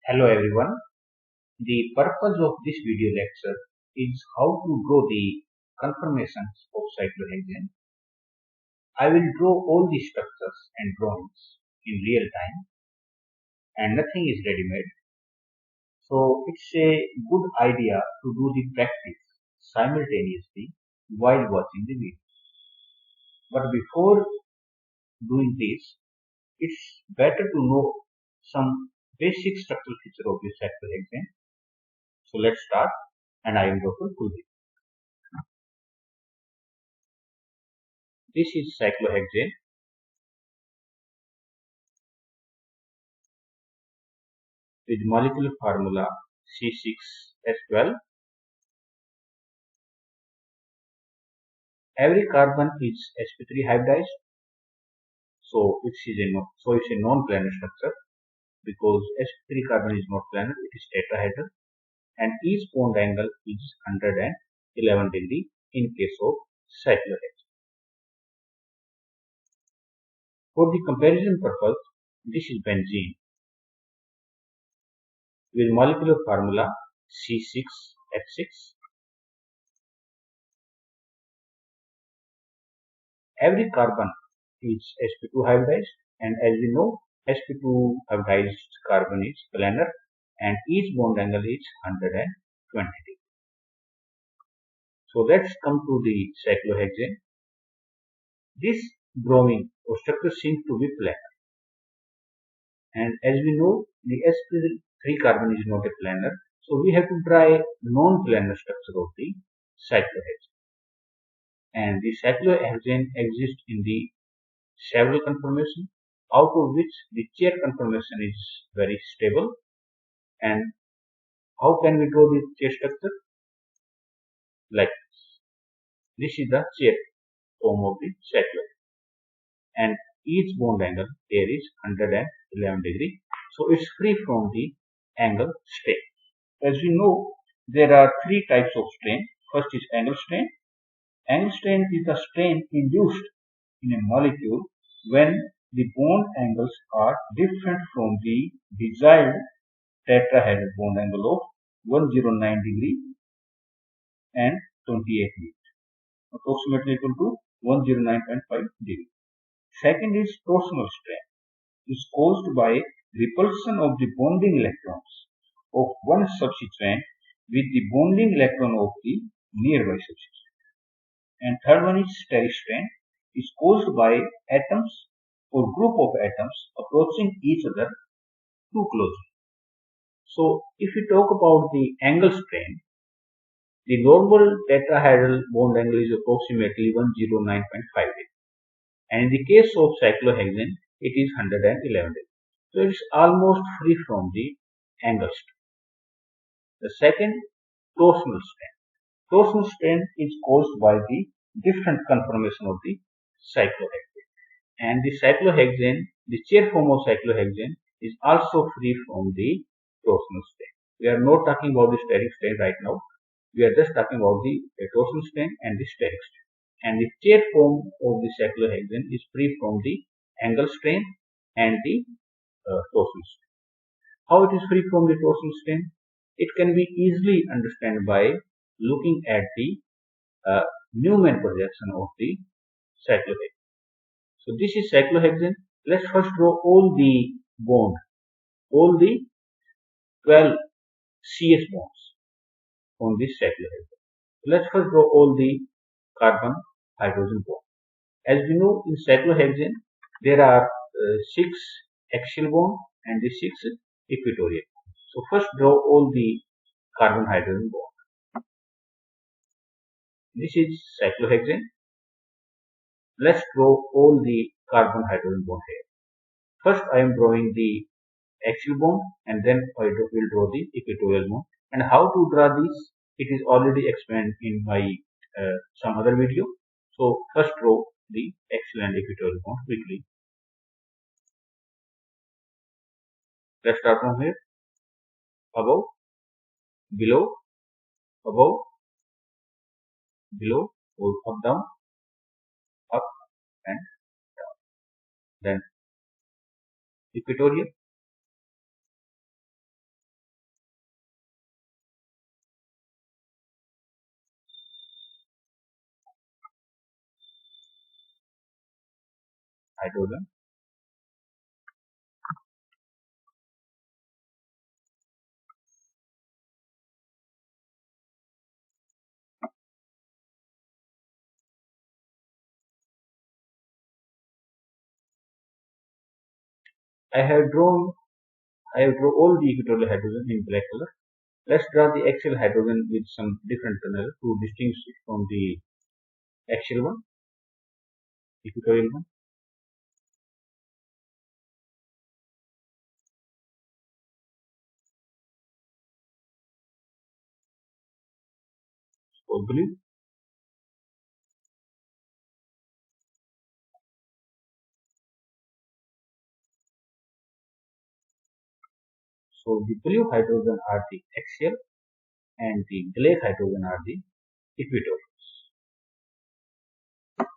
Hello everyone. The purpose of this video lecture is how to draw the conformations of cyclohexane. I will draw all the structures and drawings in real time and nothing is ready made. So it's a good idea to do the practice simultaneously while watching the video. But before doing this, it's better to know some basic structural feature of the cyclohexane. So let's start and I will go to this. This is cyclohexane with molecular formula C6H12. Every carbon is sp3 hybridized, so it's a non-planar structure because sp3 carbon is not planar, it is tetrahedral, and each bond angle is 111 degree in case of cyclohexane. For the comparison purpose, this is benzene with molecular formula C6H6. Every carbon is sp2 hybridized, and as we know, sp2 hybridized carbon is planar and each bond angle is 120 degree. So let's come to the cyclohexane. This drawing or structure seems to be planar, and as we know, the sp3 carbon is not a planar, so we have to draw a non-planar structure of the cyclohexane. And the cyclohexane exists in the several conformations, out of which the chair conformation is very stable. And how can we draw the chair structure? Like this. This is the chair form of the cyclohexane, and each bond angle there is 111 degree, so it's free from the angle strain. As we know, there are three types of strain. First is angle strain. Angle strain is the strain induced in a molecule when the bond angles are different from the desired tetrahedral bond angle of 109 degree and 28 minutes, approximately equal to 109.5 degree. Second is torsional strain. It is caused by repulsion of the bonding electrons of one substituent with the bonding electron of the nearby substituent. And third one is steric strain. It is caused by atoms or group of atoms approaching each other too closely. So if we talk about the angle strain, the normal tetrahedral bond angle is approximately 109.5 degree, and in the case of cyclohexane, it is 111 degree. So it is almost free from the angle strain. The second, torsional strain. Torsional strain is caused by the different conformation of the cyclohexane, and the cyclohexane, the chair form of cyclohexane, is also free from the torsional strain. We are not talking about the steric strain right now. We are just talking about the torsional strain and the steric strain. And the chair form of the cyclohexane is free from the angle strain and the torsional strain. How it is free from the torsional strain? It can be easily understood by looking at the Newman projection of the cyclohexane. So this is cyclohexane. Let's first draw all the bonds, all the 12 CS bonds on this cyclohexane. Let's first draw all the carbon hydrogen bonds. As we know, in cyclohexane there are 6 axial bonds and the 6 equatorial. So first draw all the carbon hydrogen bonds. This is cyclohexane. Let's draw all the carbon hydrogen bond here. First I am drawing the axial bond and then I will draw the equatorial bond. And how to draw this, it is already explained in my some other video. So first draw the axial and equatorial bond quickly. Let's start from here. Above, below, above, below, or up, down, up and down. Then equatorial, hydrogen. I have drawn all the equatorial hydrogen in black color. Let's draw the axial hydrogen with some different color to distinguish it from the axial one, equatorial one. So blue. So the blue hydrogen are the axial and the black hydrogen are the equatorial.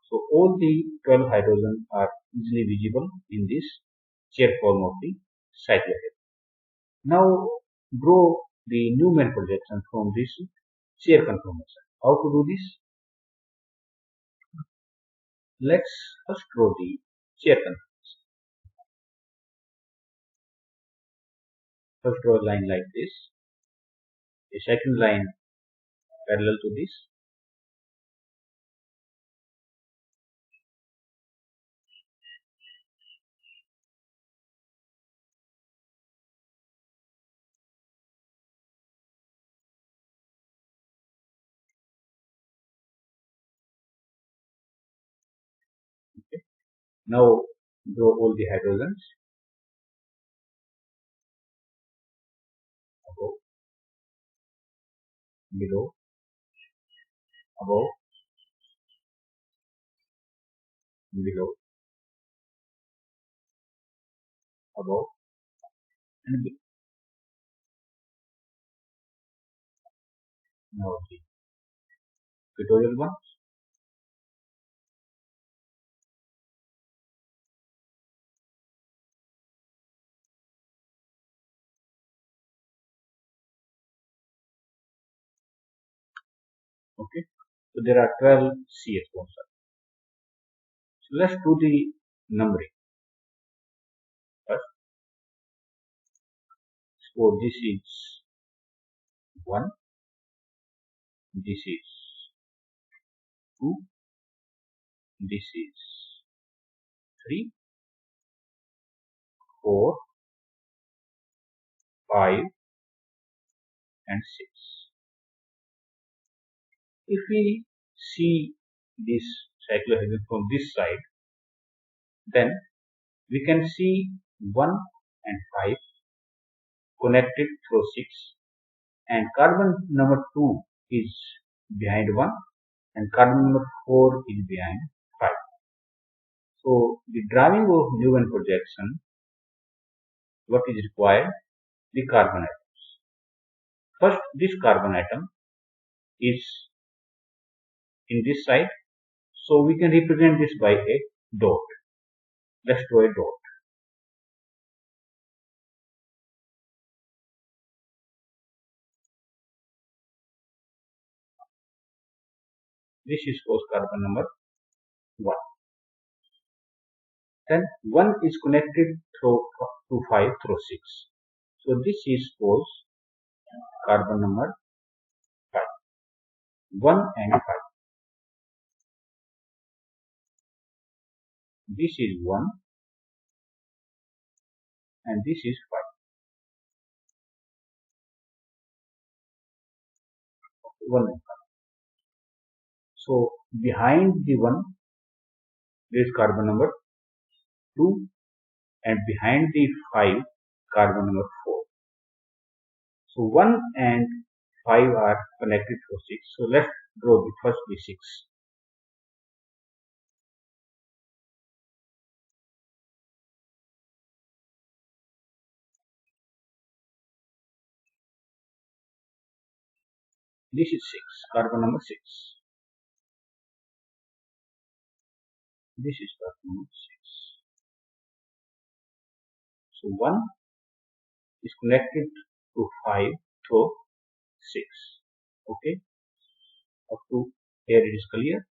So all the 12 hydrogen are easily visible in this chair form of the cyclohexane. Now draw the Newman projection from this chair conformation. How to do this? Let's first draw the chair conformation. First draw a line like this, a second line parallel to this, okay. Now draw all the hydrogens above, below, above, below, above and below. Now the equatorial one. Okay. So there are 12 CH bonds. So let's do the numbering first. So this is 1, this is 2, this is 3, 4, 5 and 6. If we see this cyclohexane from this side, then we can see 1 and 5 connected through 6, and carbon number 2 is behind 1 and carbon number 4 is behind 5. So the drawing of Newman projection, what is required? The carbon atoms. First, this carbon atom is in this side, so we can represent this by a dot. Let's draw a dot. This is suppose carbon number 1. Then 1 is connected through to 5 through 6. So this is suppose carbon number 5. 1 and 5. This is 1 and this is 5. 1 and 5. So behind the 1 there is carbon number 2 and behind the 5 carbon number 4. So 1 and 5 are connected through 6. So let's draw the first the 6. This is 6, carbon number 6. This is carbon number 6. So 1 is connected to 5 through 6. Okay, up to here it is clear.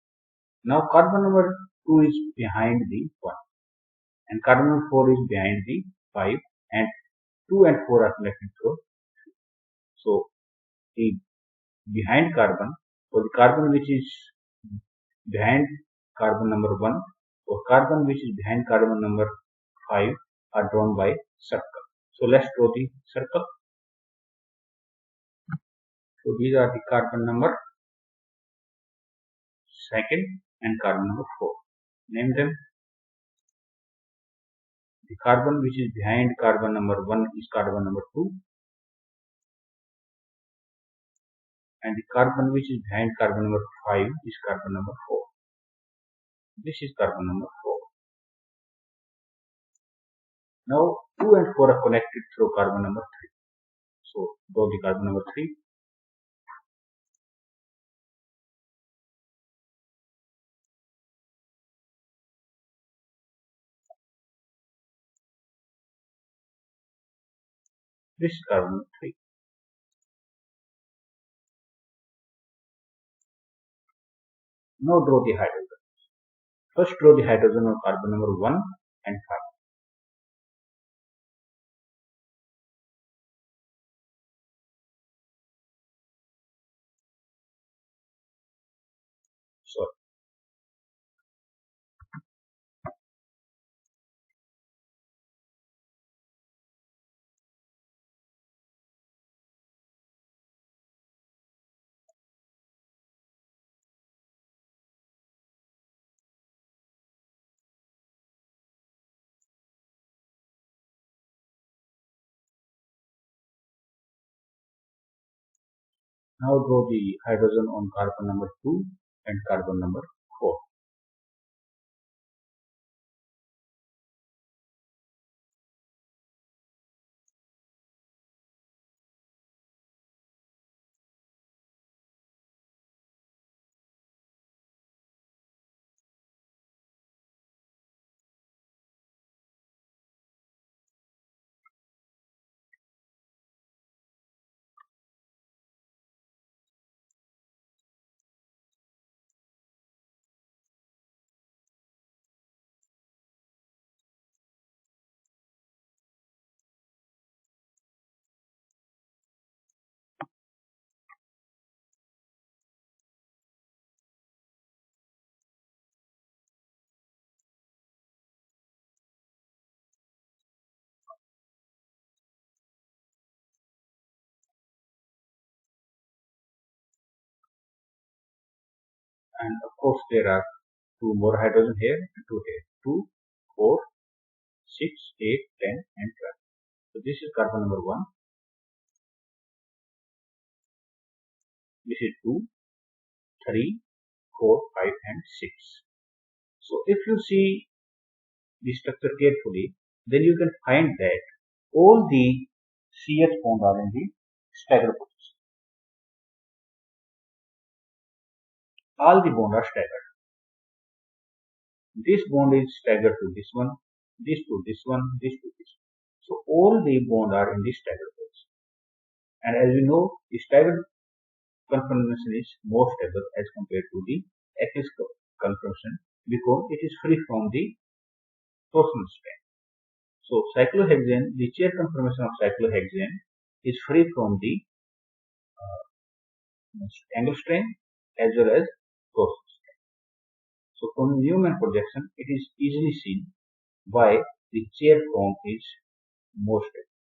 Now carbon number 2 is behind the 1. and carbon number 4 is behind the 5, and 2 and 4 are connected through. So the behind carbon, or the carbon which is behind carbon number 1 or carbon which is behind carbon number 5 are drawn by circle. So let's draw the circle. So these are the carbon number 2 and carbon number 4. Name them. The carbon which is behind carbon number 1 is carbon number 2, and the carbon which is behind carbon number 5 is carbon number 4. This is carbon number 4. Now 2 and 4 are connected through carbon number 3. So draw the carbon number 3. This is carbon number 3. Now draw the hydrogen. First draw the hydrogen on carbon number 1 and 5. So now draw the hydrogen on carbon number 2 and carbon number 4. And of course there are 2 more hydrogen here and 2 here. 2, 4, 6, 8, 10 and 12. So this is carbon number 1. This is 2, 3, 4, 5 and 6. So if you see the structure carefully, then you can find that all the CH bonds are in the staggered position. All the bonds are staggered. This bond is staggered to this one, this to this one, this to this one. So all the bonds are in the staggered position. And as we know, the staggered conformation is more stable as compared to the aqueous conformation because it is free from the torsional strain. So cyclohexane, the chair conformation of cyclohexane is free from the angle strain as well as torsional strain. So from Newman projection, it is easily seen why the chair form is more stable.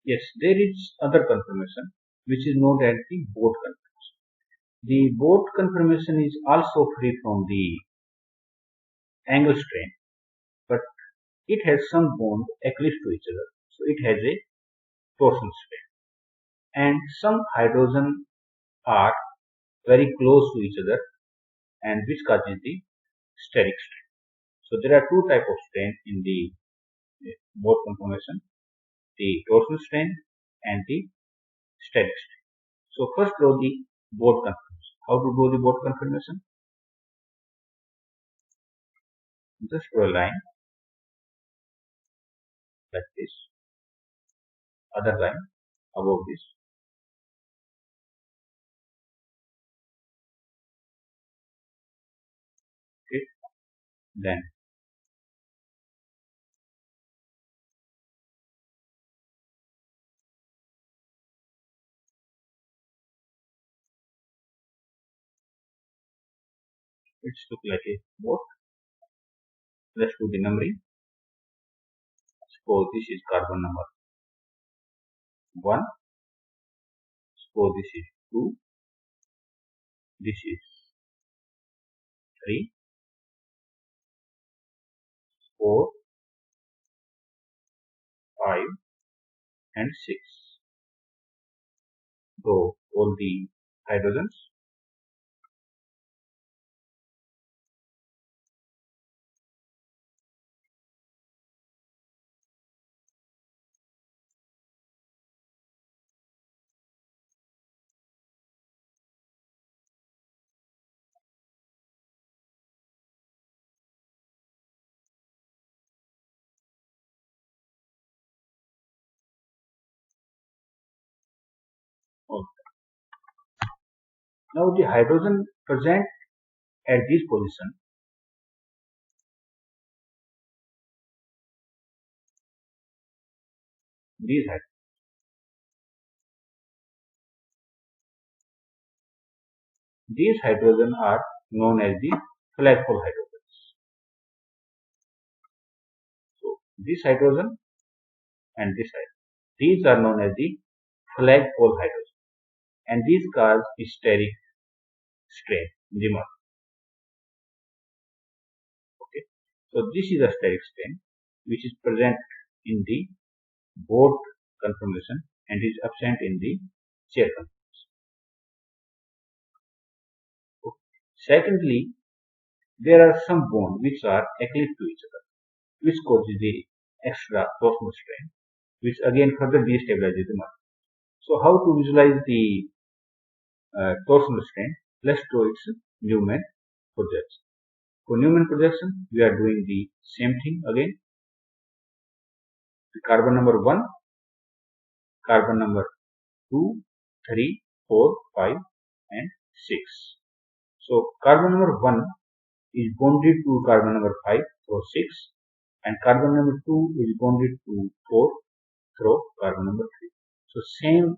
Yes, there is other conformation which is known as the boat conformation. The boat conformation is also free from the angle strain, but it has some bonds eclipse to each other. So it has a torsional strain. And some hydrogen are very close to each other and which causes the steric strain. So there are 2 types of strain in the boat conformation, the torsional strain and the steric strain. So first draw the boat conformation. How to draw the boat conformation? Just draw a line like this, other line above this. Okay. Then it's look like a boat. Let's do the numbering. Suppose this is carbon number 1. Suppose this is 2. This is 3, 4, 5, and 6. So all the hydrogens. Now the hydrogen present at this position, these hydrogen are known as the flagpole hydrogens. So this hydrogen and this hydrogen, these are known as the flagpole hydrogen, and these cause steric strain in the mud. Okay, so this is a steric strain which is present in the board conformation and is absent in the chair conformation. Okay. Secondly, there are some bonds which are eclipsed to each other, which causes the extra torsional strain, which again further destabilizes the mud. So how to visualize the torsional strain? Let's draw its Newman projection. For Newman projection, we are doing the same thing again. The carbon number 1, carbon number 2, 3, 4, 5, and 6. So carbon number 1 is bonded to carbon number 5 through 6, and carbon number 2 is bonded to 4 through carbon number 3. So same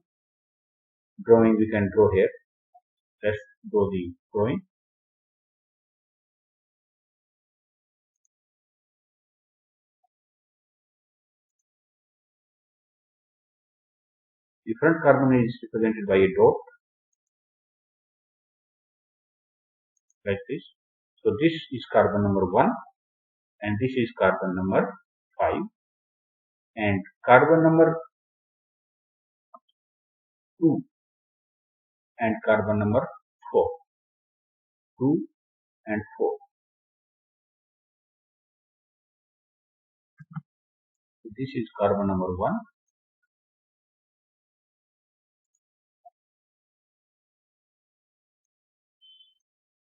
drawing we can draw here. Let's draw the drawing. The front carbon is represented by a dot like this. So this is carbon number 1 and this is carbon number 5, and carbon number 2 and carbon number 4. 2 and 4. So this is carbon number 1.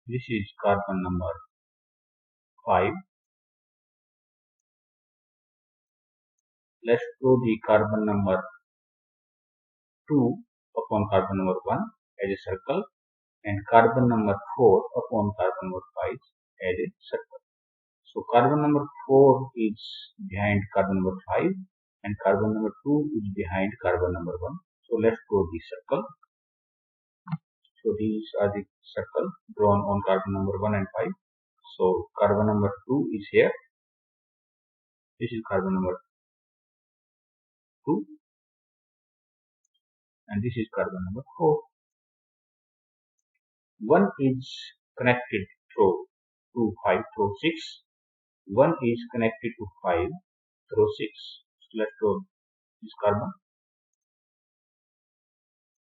This is carbon number 5. Let's draw the carbon number 2 upon carbon number 1 as a circle, and carbon number 4 upon carbon number 5 as a circle. So carbon number 4 is behind carbon number 5 and carbon number 2 is behind carbon number 1. So let's draw the circle. So these are the circle drawn on carbon number 1 and 5. So carbon number 2 is here. This is carbon number 2 and this is carbon number 4. One is connected through 5 through 6. One is connected to 5 through 6. So let's draw this carbon.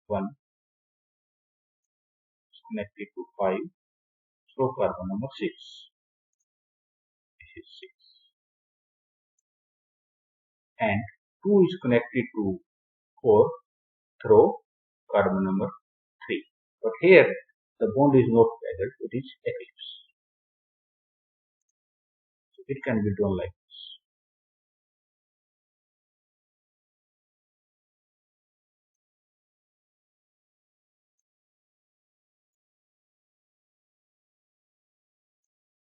1 is connected to 5 through carbon number 6. This is 6. And 2 is connected to 4 through carbon number 3. But here the bond is not staggered, it is eclipse. So it can be drawn like this.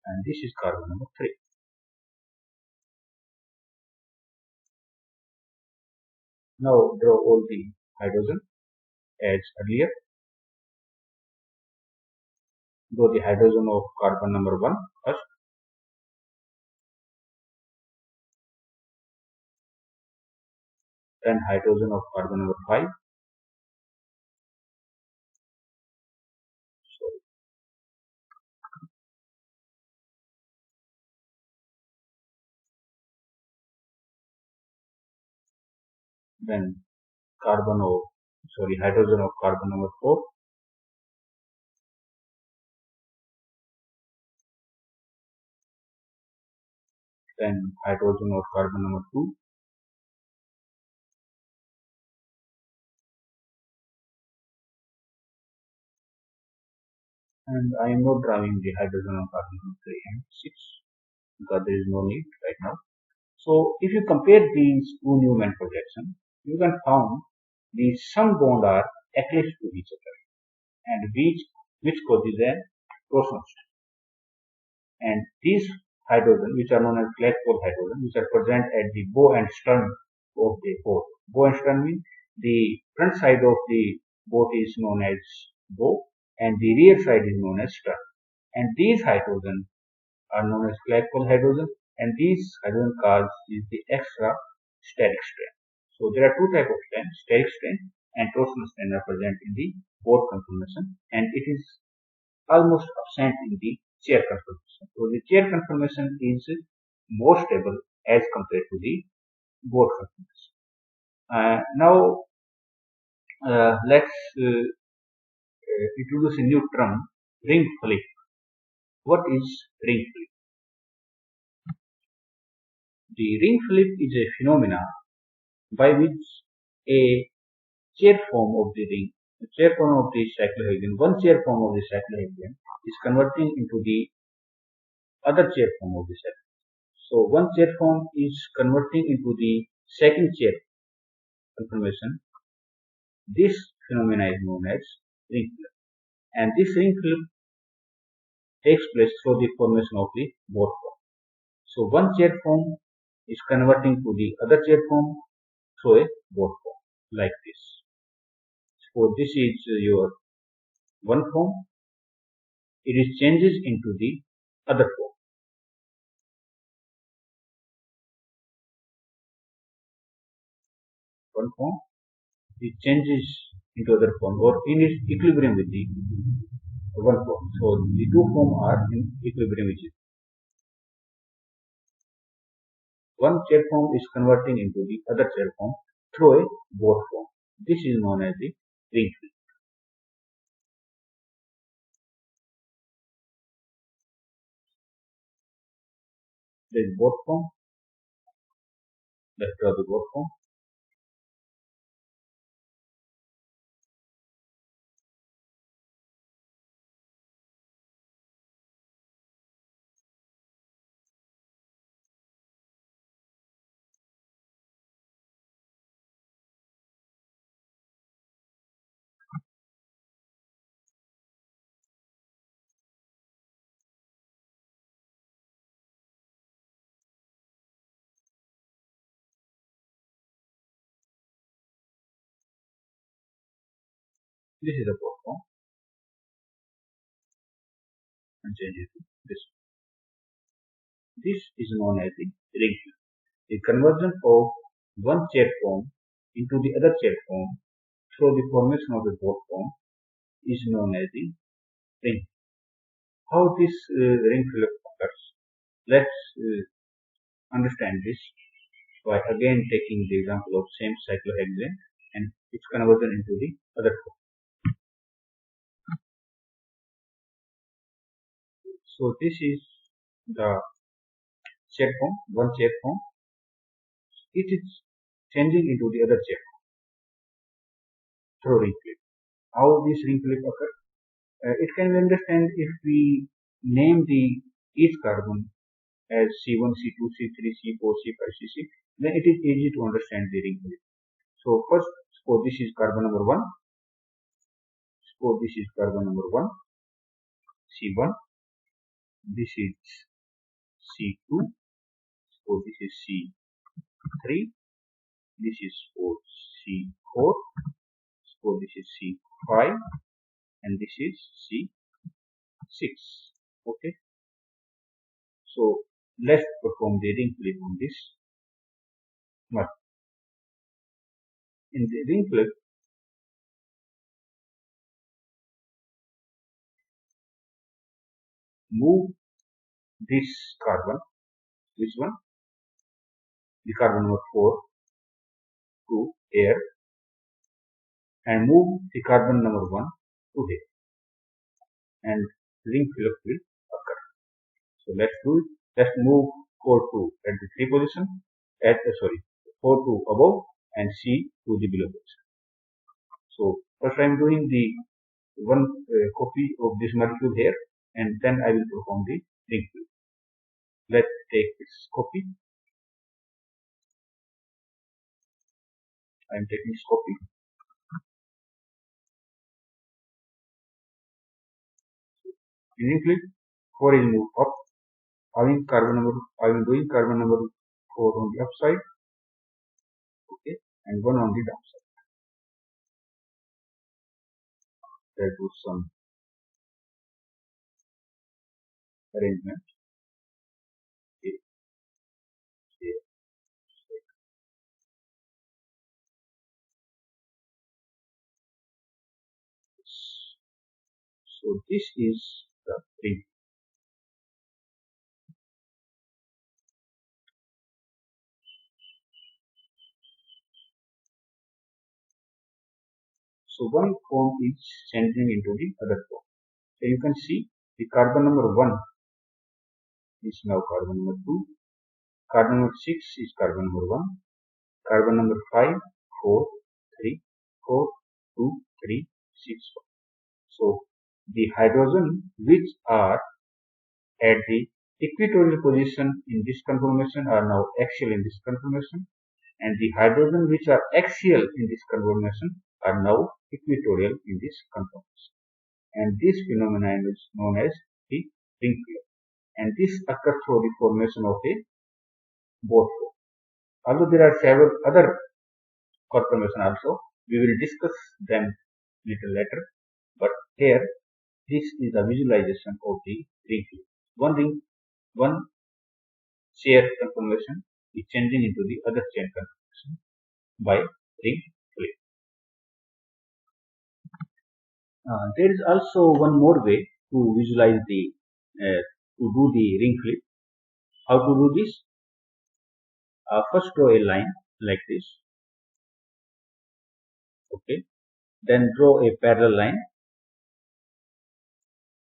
and this is carbon number 3. Now draw all the hydrogen as earlier. Draw the hydrogen of carbon number 1 first. Then hydrogen of carbon number 5. Then hydrogen of carbon number 4. Then hydrogen of carbon number 2. And I am not drawing the hydrogen of carbon number 3 and 6 because there is no need right now. So if you compare these two Newman projections, you can find the some bonds are eclipsed to each other, and which causes a torsion state. And these hydrogen, which are known as black pole hydrogen, which are present at the bow and stern of the boat. Bow and stern means the front side of the boat is known as bow, and the rear side is known as stern. And these hydrogen are known as black pole hydrogen, and these hydrogen cause is the extra steric strain. So there are two types of strain, steric strain and torsional strain are present in the boat conformation, and it is almost absent in the chair conformation. So the chair conformation is more stable as compared to the boat conformation. Now let's introduce a new term, ring flip. What is ring flip? The ring flip is a phenomena by which a chair form of the ring, the chair form of the cyclohexane, one chair form of the cyclohexane is converting into the other chair form of the cyclohexane. So one chair form is converting into the second chair conformation. This phenomena is known as ring flip, and this ring flip takes place through the formation of the boat form. So one chair form is converting to the other chair form through a boat form like this. So this is your one form. It is changes into the other form. One form, it changes into other form or in its equilibrium with the one form. So the two forms are in equilibrium with each other. One chair form is converting into the other chair form through a boat form. This is known as the ring flip. There is boat form. Let's draw the boat form. This is a boat form and change it to this. This is known as the ring flip. The conversion of one chair form into the other chair form through the formation of the boat form is known as the ring. How this ring flip occurs? Let's understand this by again taking the example of same cyclohexane and its conversion into the other form. So this is the chair form, one chair form. It is changing into the other chair form through ring flip. How this ring flip occurs? It can be understood if we name the each carbon as C1, C2, C3, C4, C5, C6, then it is easy to understand the ring flip. So first, suppose this is carbon number 1. Suppose this is carbon number 1, C1. this is C2, so this is C3, this is for C4, so this is C5, and this is C6. Okay, so let's perform the ring flip on this. But in the ring flip, move this carbon, which one? The carbon number 4 to here, and move the carbon number 1 to here, and ring flip will occur. So let's do it. Let's move 4 to at the 3 position, 4 to above and C to the below position. So first I am doing the one copy of this molecule here, and then I will perform the ring flip. Let's take this copy. I am taking this copy. In ring flip, 4 is moved up. I am doing carbon number 4 on the upside, okay, and 1 on the downside. There was some arrangement. Okay. Here. So this is the ring. So one form is changing into the other form. So you can see the carbon number 1 is now carbon number 2, carbon number 6 is carbon number 1, carbon number 5, 4, 3, 4, 2, 3, 6, 4. So the hydrogen which are at the equatorial position in this conformation are now axial in this conformation, and the hydrogen which are axial in this conformation are now equatorial in this conformation. And this phenomenon is known as the ring flip, and this occurs through the formation of a board form. Although there are several other conformations also, we will discuss them little later, but here this is a visualization of the ring flip. One chair conformation is changing into the other chain conformation by ring flip. There is also one more way to visualize to do the ring flip. How to do this? First draw a line like this, okay. Then draw a parallel line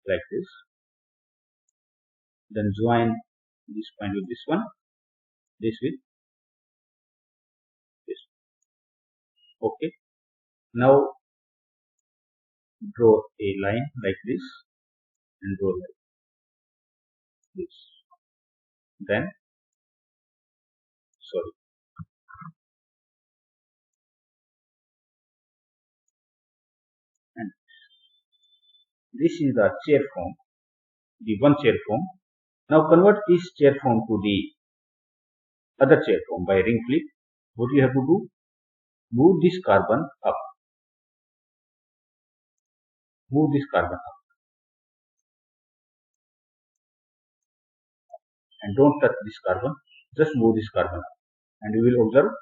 like this. Then join this point with this one, this with this. Okay. Now draw a line like this and draw like this. Then and this is the chair form, the one chair form. Now convert this chair form to the other chair form by ring flip. What you have to do? Move this carbon up. Move this carbon up. And don't touch this carbon. Just move this carbon up. And you will observe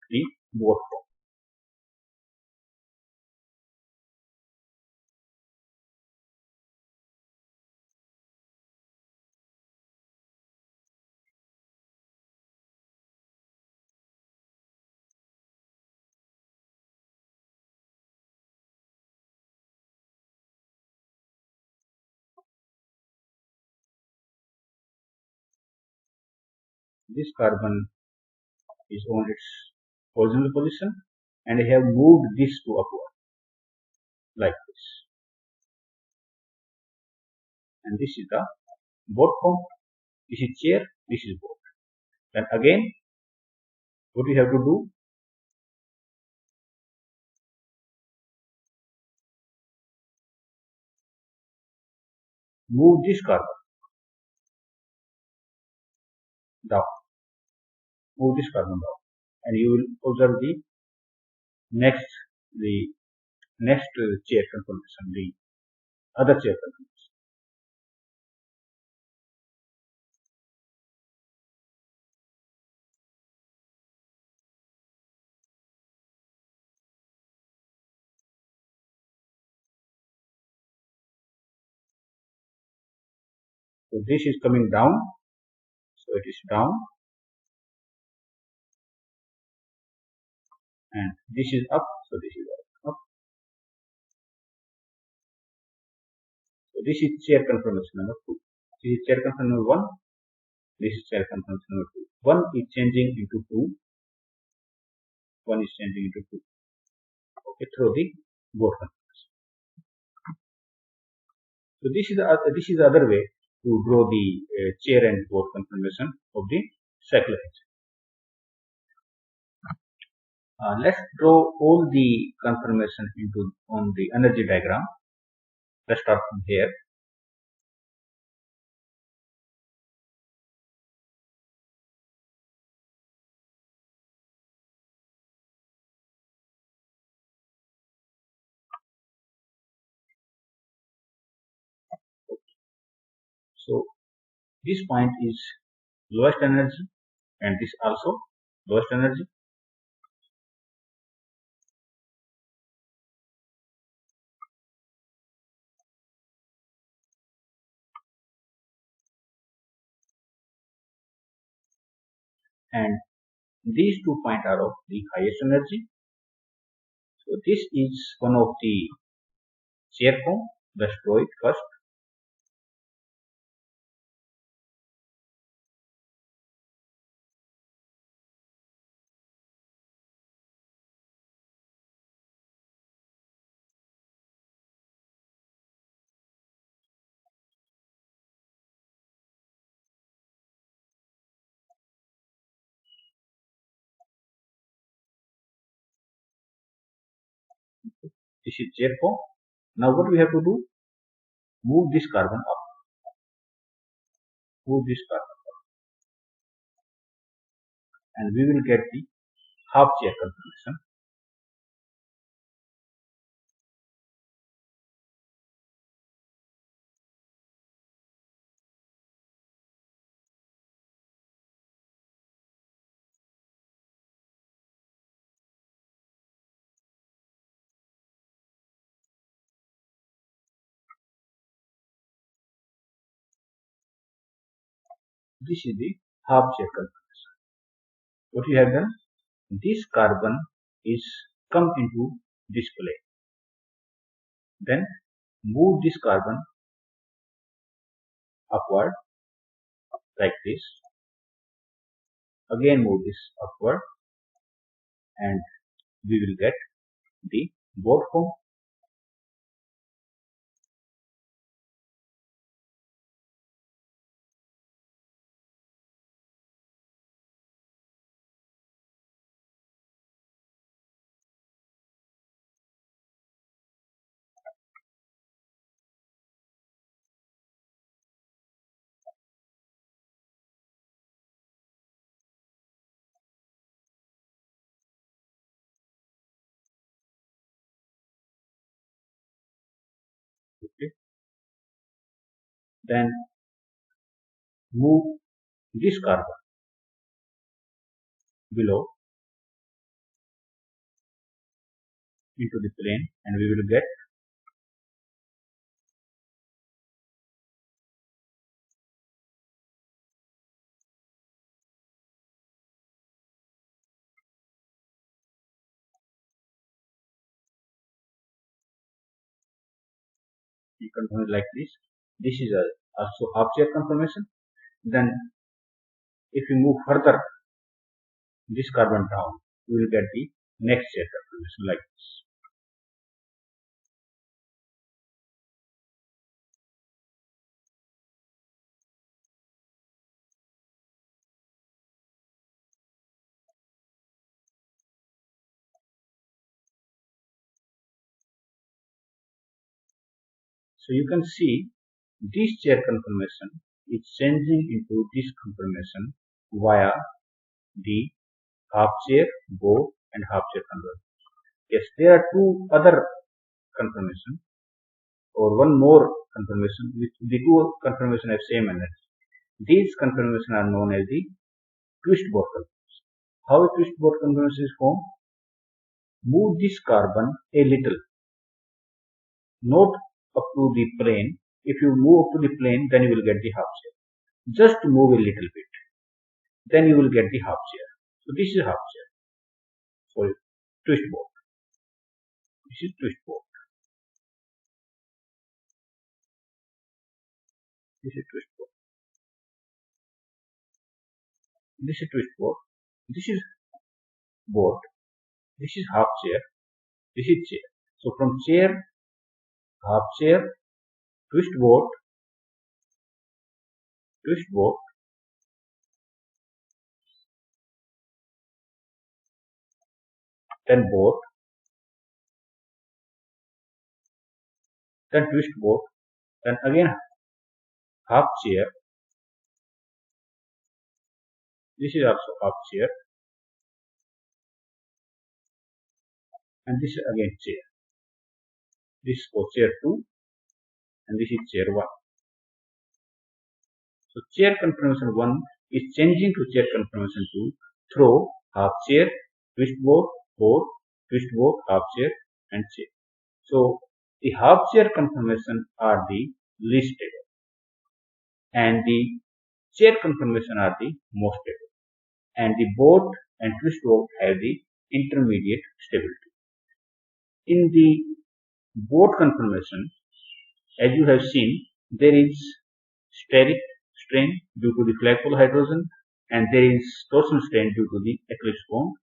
the board form. This carbon is on its original position, and I have moved this to upward like this. And this is the board form. This is chair, this is board. Then again, what we have to do? Move this carbon down. Move this carbon down, and you will observe the next the next chair conformation, the other chair conformation. So this is coming down. So it is down, and this is up. So this is up. So this is chair conformation number 2. This is chair conformation number 1. This is chair conformation number 2. 1 is changing into 2. 1 is changing into 2. Okay, through the board conformation. So this is the other way to draw the chair and board conformation of the cyclohexane. Let's draw all the conformation on the energy diagram. Let's start from here. So this point is lowest energy, and this also lowest energy. And these 2 points are of the highest energy. So this is one of the chair form. Let's draw it first. This is chair form. Now what we have to do? Move this carbon up. Move this carbon up, and we will get the half chair conformation. This is the half chair conformation. What we have done? This carbon is come into this plane. Then move this carbon upward like this. Again move this upward, and we will get the board form. Okay. Then move this carbon below into the plane, and we will get the conformation like this. This is also half chair conformation. Then if we move further this carbon down, we will get the next chair conformation like this. So you can see this chair conformation is changing into this conformation via the half chair, board and half chair conversion. Yes, there are two other conformations or one more conformation which the two conformation have same energy. These conformations are known as the twist board conformation. How a twist board conformation is formed? Move this carbon a little, not up to the plane. If you move up to the plane, then you will get the half chair. Just move a little bit, then you will get the half chair. So this is half chair. So twist board. This is twist board. This is twist board. This is twist board. This is board. This is half chair. This is chair. So from chair, half chair, twist board, then board, then twist board, then again half chair. This is also half chair, and this is again chair. This is for chair 2, and this is chair 1. So chair conformation 1 is changing to chair conformation 2 through half chair, twist board, twist board, half chair and chair. So the half chair conformation are the least stable and the chair conformation are the most stable, and the board and twist board have the intermediate stability. In the board conformation, as you have seen, there is steric strain due to the flagpole hydrogen and there is torsion strain due to the eclipse bond.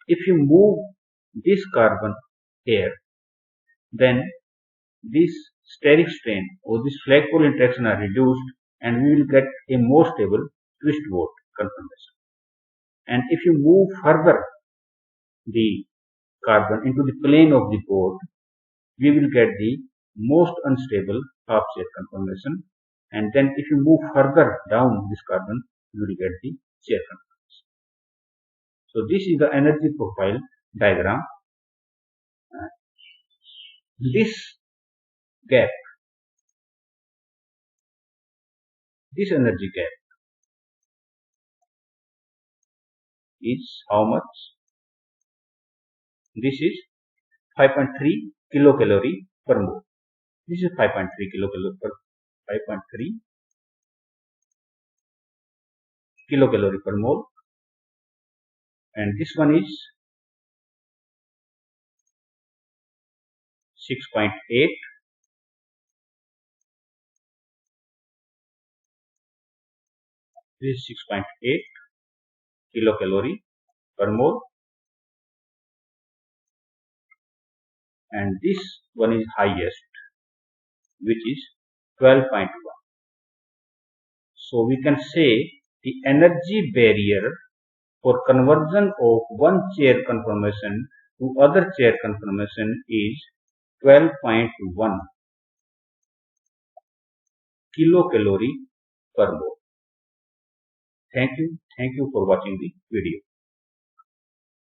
If you move this carbon here, then this steric strain or this flagpole interaction are reduced and we will get a more stable twist board conformation. And if you move further the carbon into the plane of the board, we will get the most unstable half chair conformation, and then if you move further down this carbon, you will get the chair conformation. So this is the energy profile diagram. This gap, this energy gap is how much? This is 5.3 kilocalorie per mole. This is 5.3 kilocalorie per mole, and this one is 6.8 this is 6.8 kilocalorie per mole, and this one is highest, which is 12.1. So we can say the energy barrier for conversion of one chair conformation to other chair conformation is 12.1 kilocalorie per mole. Thank you for watching the video.